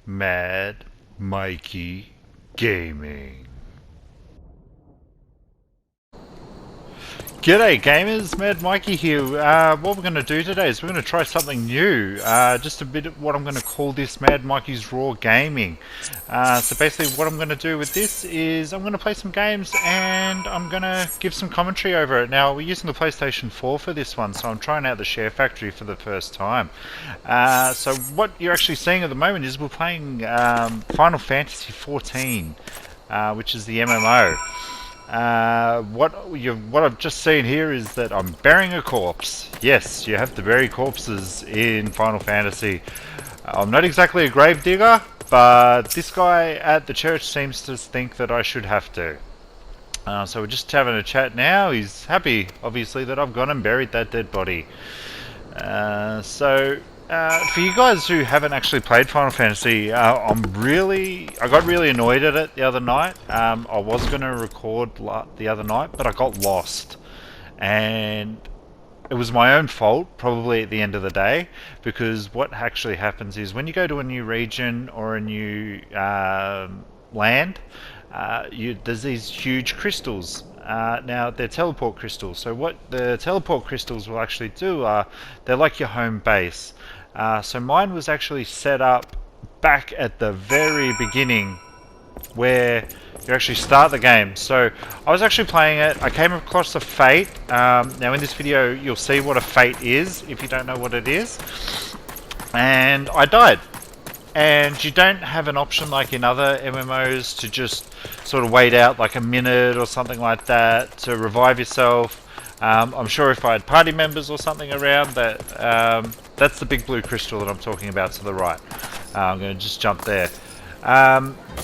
Mad Mikey Gaming. G'day gamers, MadMikeey here. What we're going to do today is we're going to try something new. Just a bit of what I'm going to call this MadMikeey's Raw Gaming. So basically what I'm going to do with this is I'm going to play some games and I'm going to give some commentary over it. Now we're using the PlayStation 4 for this one, so I'm trying out the Share Factory for the first time. So what you're actually seeing at the moment is we're playing Final Fantasy 14, which is the MMO. What I've just seen here is that I'm burying a corpse. Yes, you have to bury corpses in Final Fantasy. I'm not exactly a grave digger, but this guy at the church seems to think that I should have to. So we're just having a chat now. He's happy, obviously, that I've gone and buried that dead body. For you guys who haven't actually played Final Fantasy, I got really annoyed at it the other night. I was going to record the other night, but I got lost. And it was my own fault, probably at the end of the day, because what actually happens is when you go to a new region or a new land, there's these huge crystals. Now, they're teleport crystals. So what the teleport crystals will actually do are, they're like your home base. So mine was actually set up back at the very beginning where you actually start the game. So I was actually playing it. I came across a fate. Now in this video you'll see what a fate is if you don't know what it is. And I died. And you don't have an option like in other MMOs to just sort of wait out like a minute or something like that to revive yourself. I'm sure if I had party members or something around that, that's the big blue crystal that I'm talking about to the right. I'm going to just jump there.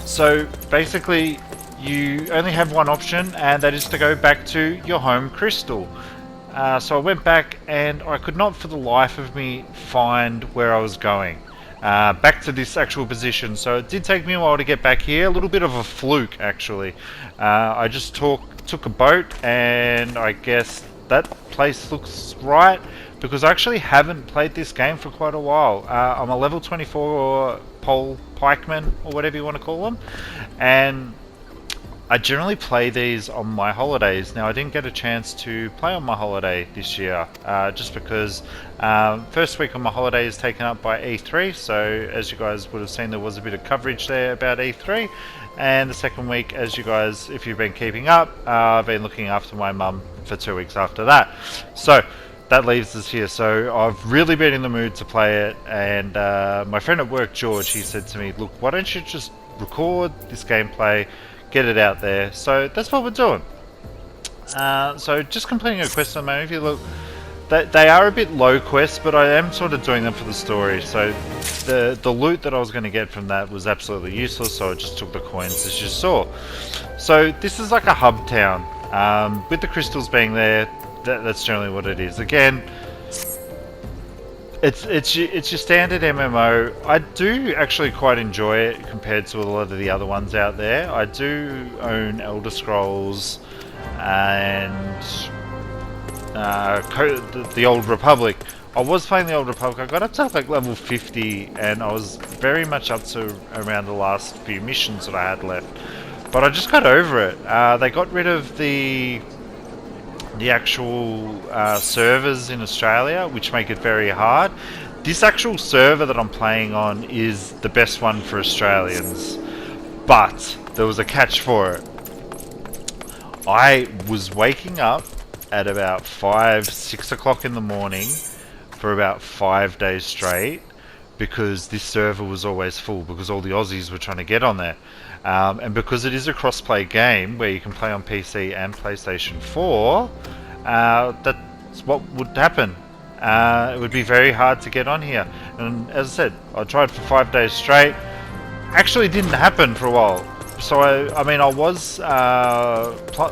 So basically you only have one option, and that is to go back to your home crystal. So I went back and I could not for the life of me find where I was going. Back to this actual position. So it did take me a while to get back here. A little bit of a fluke actually. I just took a boat, and I guess that place looks right because I actually haven't played this game for quite a while. I'm a level 24 pole pikeman or whatever you want to call them, and I generally play these on my holidays. Now I didn't get a chance to play on my holiday this year, just because first week on my holiday is taken up by E3, so as you guys would have seen there was a bit of coverage there about E3, and the second week, as you guys, if you've been keeping up, I've been looking after my mum for 2 weeks after that. So that leaves us here. So I've really been in the mood to play it, and my friend at work, George, he said to me, look, why don't you just record this gameplay, get it out there. So that's what we're doing. So just completing a quest on the moment. If you look, they are a bit low quests, but I am sort of doing them for the story. So the loot that I was going to get from that was absolutely useless, so I just took the coins as you saw. So this is like a hub town, with the crystals being there. That's generally what it is. Again, it's your standard MMO. I do actually quite enjoy it compared to a lot of the other ones out there. I do own Elder Scrolls and the Old Republic. I was playing the Old Republic. I got up to like level 50, and I was very much up to around the last few missions that I had left. But I just got over it. They got rid of the actual servers in Australia, which make it very hard. This actual server that I'm playing on is the best one for Australians, but there was a catch for it. I was waking up at about 5-6 o'clock in the morning for about 5 days straight because this server was always full because all the Aussies were trying to get on there. And because it is a cross-play game where you can play on PC and PlayStation 4, that's what would happen. It would be very hard to get on here. And as I said, I tried for 5 days straight. Actually didn't happen for a while. So I was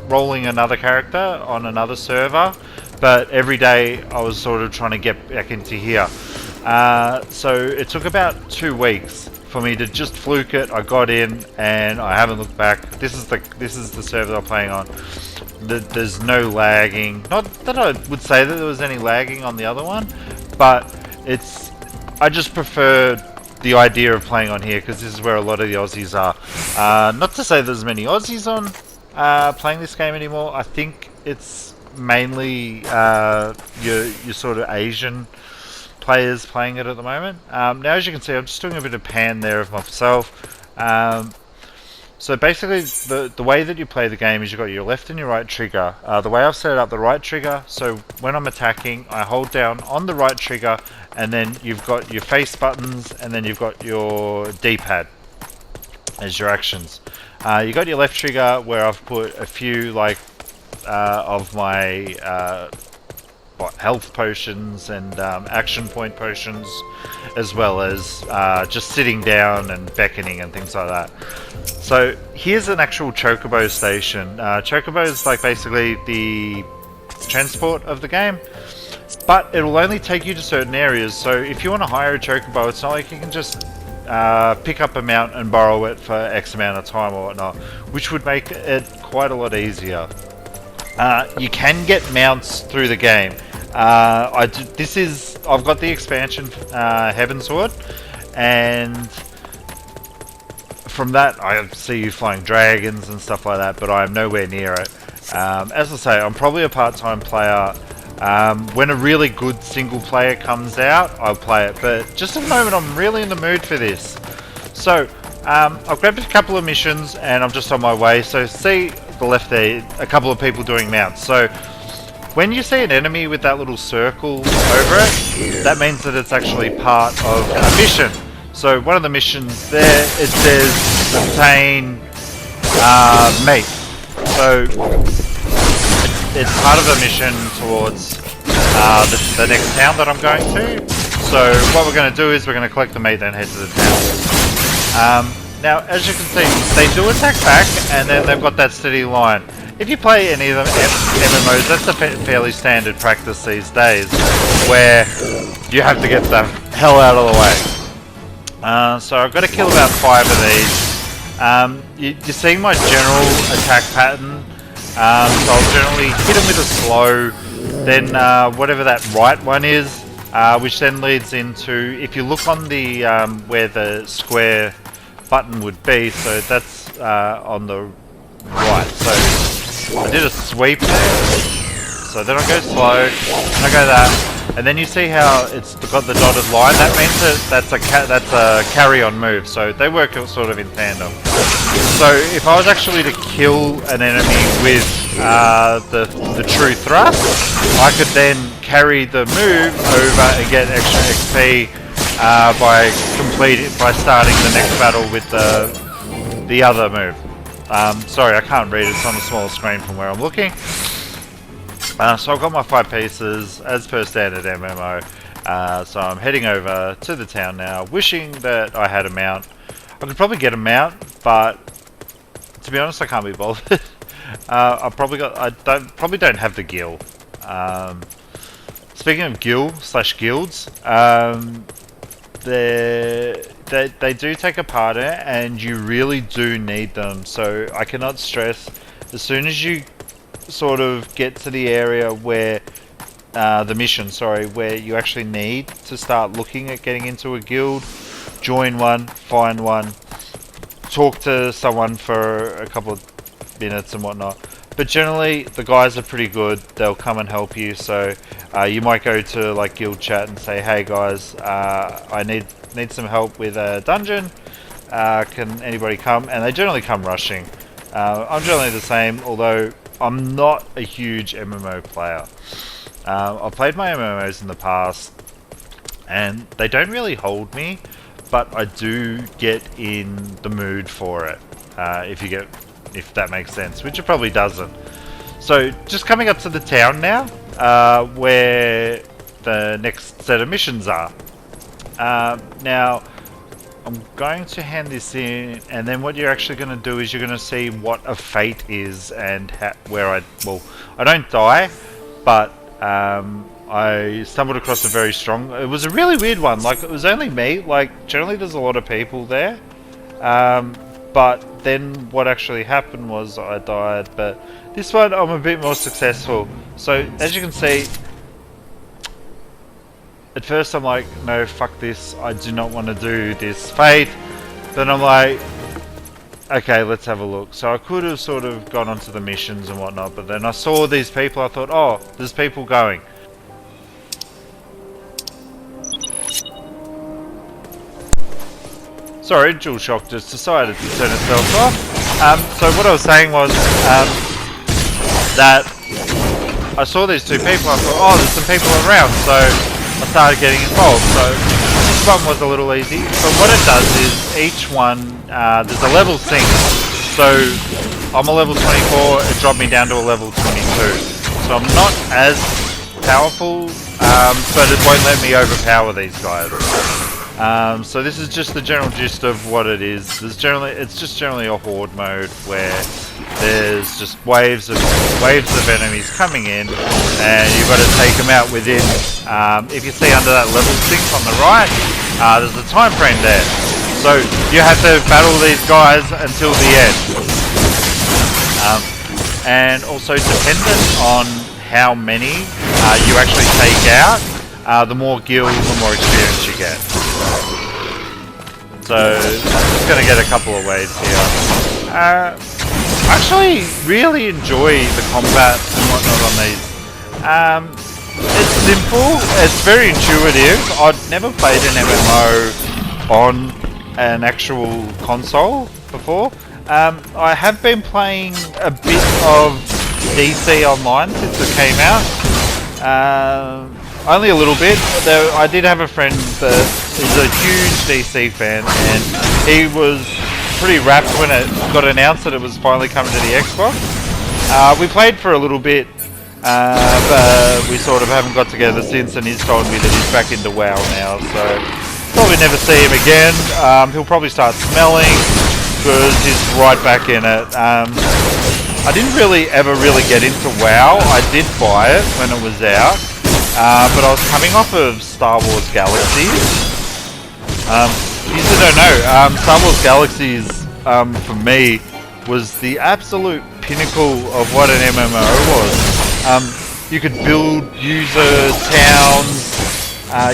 rolling another character on another server, but every day I was sort of trying to get back into here. So it took about 2 weeks for me to just fluke it. I got in and I haven't looked back. This is the server I'm playing on. There's no lagging. Not that I would say that there was any lagging on the other one, but I just prefer the idea of playing on here, because this is where a lot of the Aussies are. Not to say there's many Aussies on playing this game anymore. I think it's mainly your sort of Asian players playing it at the moment. Now, as you can see, I'm just doing a bit of pan there of myself. So basically, the way that you play the game is you've got your left and your right trigger. The way I've set it up, the right trigger, so when I'm attacking, I hold down on the right trigger, and then you've got your face buttons, and then you've got your D-pad as your actions. You got your left trigger where I've put a few of my health potions and action point potions, as well as just sitting down and beckoning and things like that. So here's an actual chocobo station. Chocobo is like basically the transport of the game, but it will only take you to certain areas. So if you want to hire a chocobo, it's not like you can just pick up a mount and borrow it for X amount of time or whatnot, which would make it quite a lot easier. You can get mounts through the game. I've got the expansion Heavensward, and from that I see you flying dragons and stuff like that, but I am nowhere near it. As I say, I'm probably a part-time player. When a really good single player comes out, I'll play it, but just at the moment I'm really in the mood for this. So I've grabbed a couple of missions and I'm just on my way. So see the left there, a couple of people doing mounts. So when you see an enemy with that little circle over it, that means that it's actually part of a mission. So one of the missions there, it says obtain meat. So it's part of a mission towards the next town that I'm going to. So what we're going to do is we're going to collect the meat and head to the town. Now, as you can see, they do attack back, and then they've got that steady line. If you play any of them MMOs, that's a fairly standard practice these days, where you have to get the hell out of the way. So I've got to kill about 5 of these. You're seeing my general attack pattern. So I'll generally hit them with a slow, then whatever that right one is, which then leads into, if you look on the where the square button would be, so that's on the right. So I did a sweep there, so then I go slow, and I go that, and then you see how it's got the dotted line. That means that that's a carry-on move, so they work sort of in tandem. So if I was actually to kill an enemy with the true thrust, I could then carry the move over and get extra XP by starting the next battle with the other move. Sorry, I can't read it. It's on a smaller screen from where I'm looking. So I've got my 5 pieces as per standard MMO. So I'm heading over to the town now, wishing that I had a mount. I could probably get a mount, but to be honest, I can't be bothered. I probably don't have the gil. Speaking of guilds, they do take a part in it, and you really do need them. So I cannot stress, as soon as you sort of get to the area where the mission, where you actually need to start looking at getting into a guild, join one, find one, talk to someone for a couple of minutes and whatnot. But generally, the guys are pretty good. They'll come and help you. So you might go to like guild chat and say, "Hey guys, I need some help with a dungeon. Can anybody come?" And they generally come rushing. I'm generally the same, although I'm not a huge MMO player. I've played my MMOs in the past, and they don't really hold me, but I do get in the mood for it. If that makes sense, which it probably doesn't. So just coming up to the town now, where the next set of missions are. Now I'm going to hand this in, and then what you're actually going to do is you're going to see what a fate is and I don't die, but I stumbled across a very strong. It was a really weird one. Like, it was only me. Like, generally there's a lot of people there, but then what actually happened was I died. But this one I'm a bit more successful. So as you can see, at first I'm like, no, fuck this, I do not want to do this fate. Then I'm like, okay, let's have a look. So I could have sort of gone onto the missions and whatnot, but then I saw these people, I thought, oh, there's people going. Sorry, DualShock just decided to turn itself off. So what I was saying was that I saw these two people, I thought, oh, there's some people around, so I started getting involved. So this one was a little easy. So what it does is each one, there's a level sync. So I'm a level 24, it dropped me down to a level 22. So I'm not as powerful, but it won't let me overpower these guys. So this is just the general gist of what it is. It's just generally a horde mode where there's just waves of enemies coming in, and you've got to take them out within. If you see under that level 6 on the right, there's a time frame there. So you have to battle these guys until the end. And also dependent on how many you actually take out, the more guilds, the more experience you get. So I'm just going to get a couple of waves here. I actually really enjoy the combat and whatnot on these. It's simple, it's very intuitive. I'd never played an MMO on an actual console before. I have been playing a bit of DC Online since it came out. Only a little bit, though I did have a friend that is a huge DC fan, and he was pretty rapt when it got announced that it was finally coming to the Xbox. We played for a little bit, but we sort of haven't got together since, and he's told me that he's back into WoW now, so probably never see him again. He'll probably start smelling, because he's right back in it. I didn't ever really get into WoW. I did buy it when it was out. But I was coming off of Star Wars Galaxies. You don't know, Star Wars Galaxies, for me, was the absolute pinnacle of what an MMO was. You could build user towns,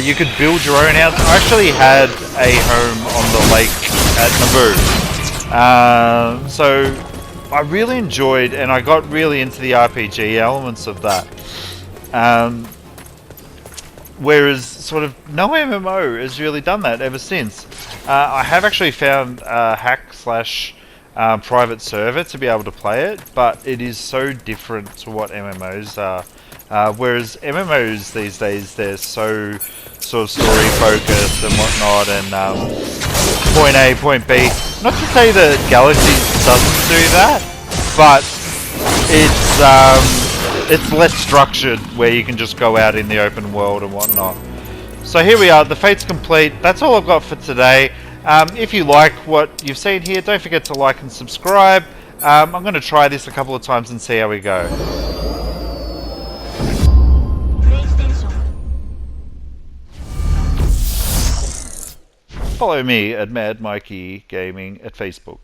you could build your own house. I actually had a home on the lake at Naboo. So I really enjoyed, and I got really into the RPG elements of that. Whereas sort of no MMO has really done that ever since. I have actually found a hack / private server to be able to play it, but it is so different to what MMOs are. Whereas MMOs these days, they're so sort of story focused and whatnot, and point A, point B. Not to say that Galaxies doesn't do that, but it's less structured, where you can just go out in the open world and whatnot. So here we are, the fate's complete. That's all I've got for today. If you like what you've seen here, don't forget to like and subscribe. I'm going to try this a couple of times and see how we go. Follow me at MadMikeey Gaming at Facebook.